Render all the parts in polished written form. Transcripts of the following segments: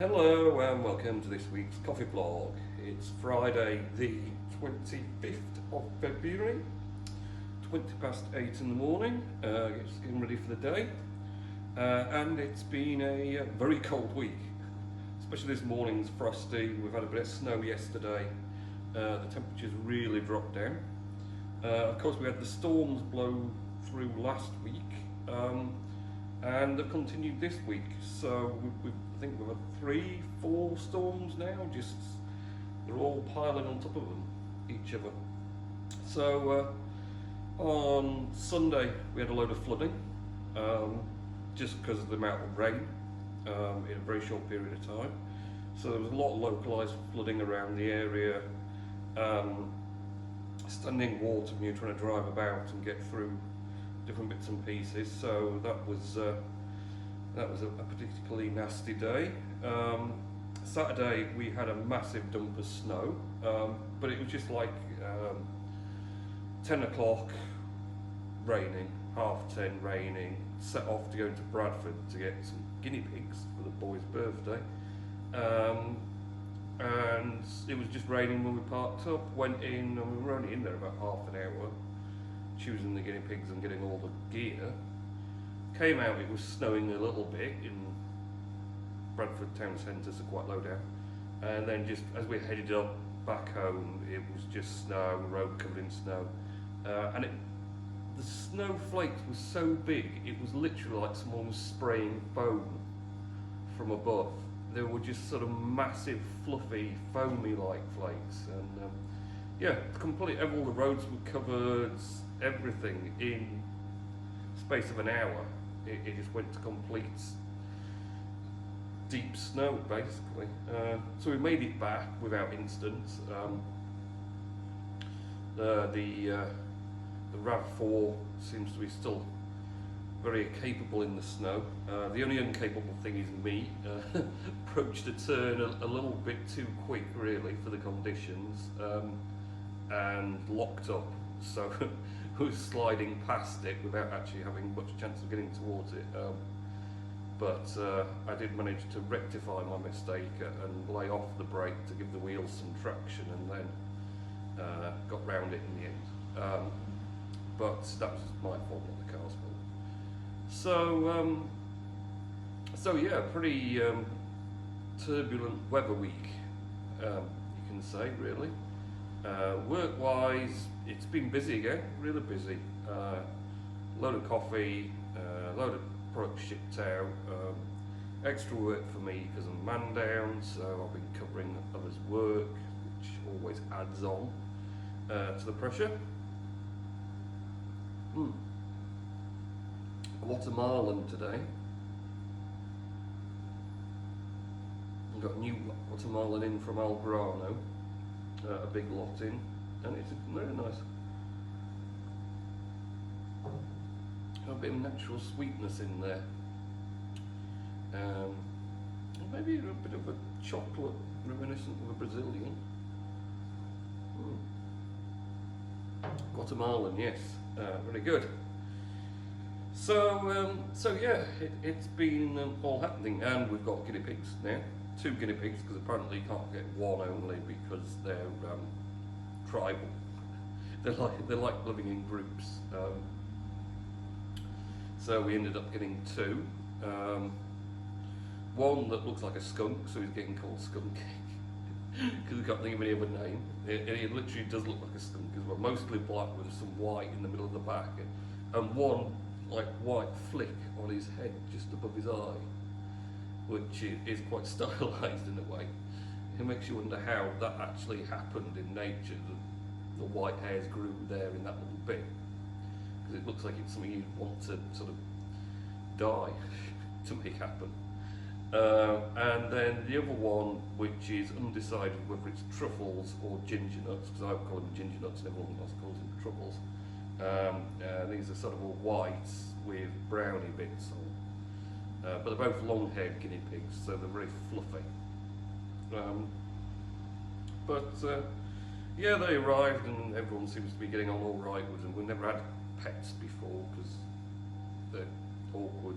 Hello and welcome to this week's coffee blog. It's Friday the 25th of February, 20 past 8 in the morning, getting ready for the day, and it's been a very cold week, especially this morning's frosty. We've had a bit of snow yesterday, the temperatures really dropped down. Of course we had the storms blow through last week, and they've continued this week, so I think we've had 3-4 storms now, just they're all piling on top of them, each other. So on Sunday we had a load of flooding, just because of the amount of rain in a very short period of time. So there was a lot of localised flooding around the area, standing water when you're trying to drive about and get through different bits and pieces. So that was a particularly nasty day. Saturday we had a massive dump of snow, but it was just like 10 o'clock raining, 10:30 raining, set off to go into Bradford to get some guinea pigs for the boy's birthday. And it was just raining when we parked up, went in, and we were only in there about half an hour, choosing the guinea pigs and getting all the gear. Came out, it was snowing a little bit in Bradford town centre, so quite low down. And then just as we headed up back home, it was just snow, road covered in snow. And the snowflakes were so big, it was literally like someone was spraying foam from above. They were just sort of massive, fluffy, foamy-like flakes. And yeah, all the roads were covered, everything in space of an hour. It just went to complete deep snow, basically. So we made it back without incident. The RAV4 seems to be still very capable in the snow. The only incapable thing is me. Approached a turn a little bit too quick, really, for the conditions, and locked up. So was sliding past it without actually having much chance of getting towards it. But I did manage to rectify my mistake and lay off the brake to give the wheels some traction, and then got round it in the end. But that was my fault, not the car's fault. So yeah, pretty turbulent weather week, you can say, really. Work-wise, it's been busy again, really busy. Load of coffee, load of products shipped out, extra work for me because I'm man down, so I've been covering others' work, which always adds on to the pressure. Guatemalan today. I've got a new Guatemalan in from Algrano. A big lot in, and it's very nice. A bit of natural sweetness in there. Maybe a bit of a chocolate reminiscent of a Brazilian. Guatemalan, yes, very good. So yeah, it's been all happening, and we've got guinea pigs now. 2 guinea pigs, because apparently you can't get one only because they're tribal. They like living in groups. So we ended up getting 2. One that looks like a skunk, so he's getting called Skunk because we can't think of any other name. It literally does look like a skunk as well, mostly black with some white in the middle of the back, and one like white flick on his head just above his eye, which is quite stylised in a way. It makes you wonder how that actually happened in nature, that the white hairs grew there in that little bit, because it looks like it's something you'd want to sort of die to make happen. And then the other one, which is undecided whether it's truffles or ginger nuts, because I call them ginger nuts and everyone else calls them truffles. These are sort of all white with browny bits on. But they're both long-haired guinea pigs, so they're very fluffy. Yeah, they arrived and everyone seems to be getting on all right with them. We've never had pets before because they're awkward.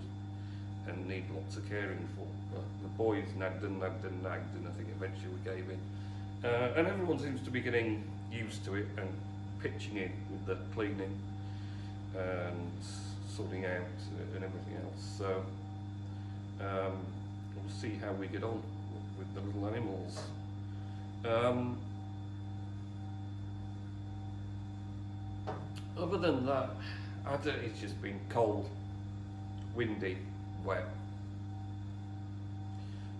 and need lots of caring for. But the boys nagged and nagged and nagged, and I think eventually we gave in. And everyone seems to be getting used to it and pitching in with the cleaning and sorting out and everything else. So we'll see how we get on with the little animals. Other than that, it's just been cold, windy, wet.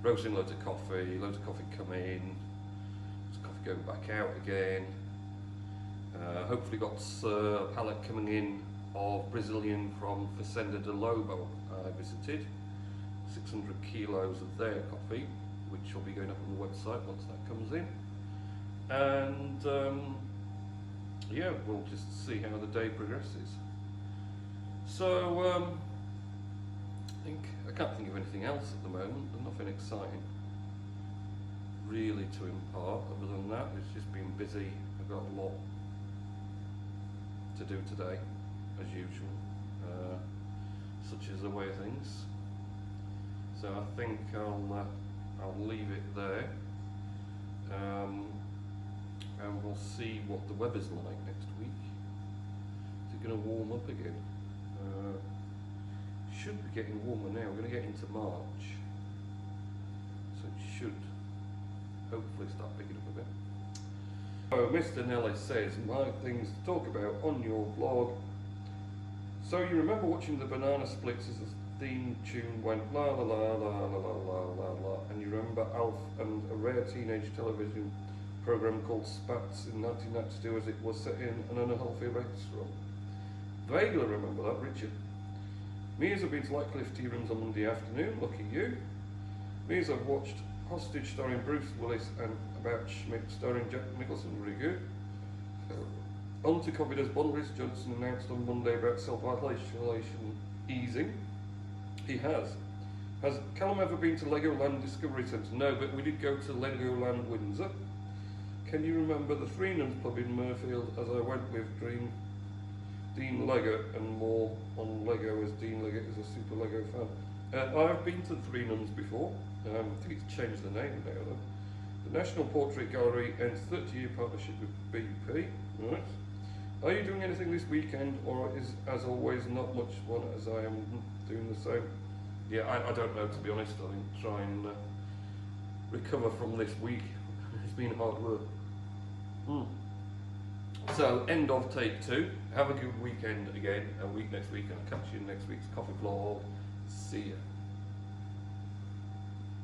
Roasting loads of coffee come in, loads of coffee going back out again. Hopefully got a pallet coming in of Brazilian from Fazenda de Lobo I visited. 600 kilos of their coffee, which will be going up on the website once that comes in. And yeah, we'll just see how the day progresses. So I can't think of anything else at the moment. There's nothing exciting really to impart. Other than that, it's just been busy. I've got a lot to do today, as usual. Such is the way of things. So I think I'll leave it there, and we'll see what the weather's like next week. Is it going to warm up again? Should be getting warmer now. We're going to get into March, so it should hopefully start picking up a bit. So Mr. Nellis says, my things to talk about on your vlog. So you remember watching the Banana Splits as the theme tune went la la la la la la la la la, and you remember Alf and a rare teenage television program called Spats in 1992 as it was set in an unhealthy restaurant. Vaguely remember that, Richard. Me as I've been to Lightcliffe tea rooms on Monday afternoon, lucky you. Me as I've watched Hostage starring Bruce Willis and About Schmidt starring Jack Nicholson, really good. On to COVID as Boris Johnson announced on Monday about self-isolation easing. He has. Has Callum ever been to Legoland Discovery Centre? No, but we did go to Legoland Windsor. Can you remember the Three Nuns pub in Murfield as I went with Dean Leggett and more on Lego, as Dean Leggett is a super Lego fan. I've been to the Three Nuns before. I think it's changed the name now though. The National Portrait Gallery ends 30-year partnership with BP. Right. Are you doing anything this weekend, or is, as always, not much fun as I am doing the same? Yeah, I don't know, to be honest. I think try and recover from this week. It's been hard work. So, end of take 2. Have a good weekend again, a week next week, and I'll catch you in next week's coffee vlog.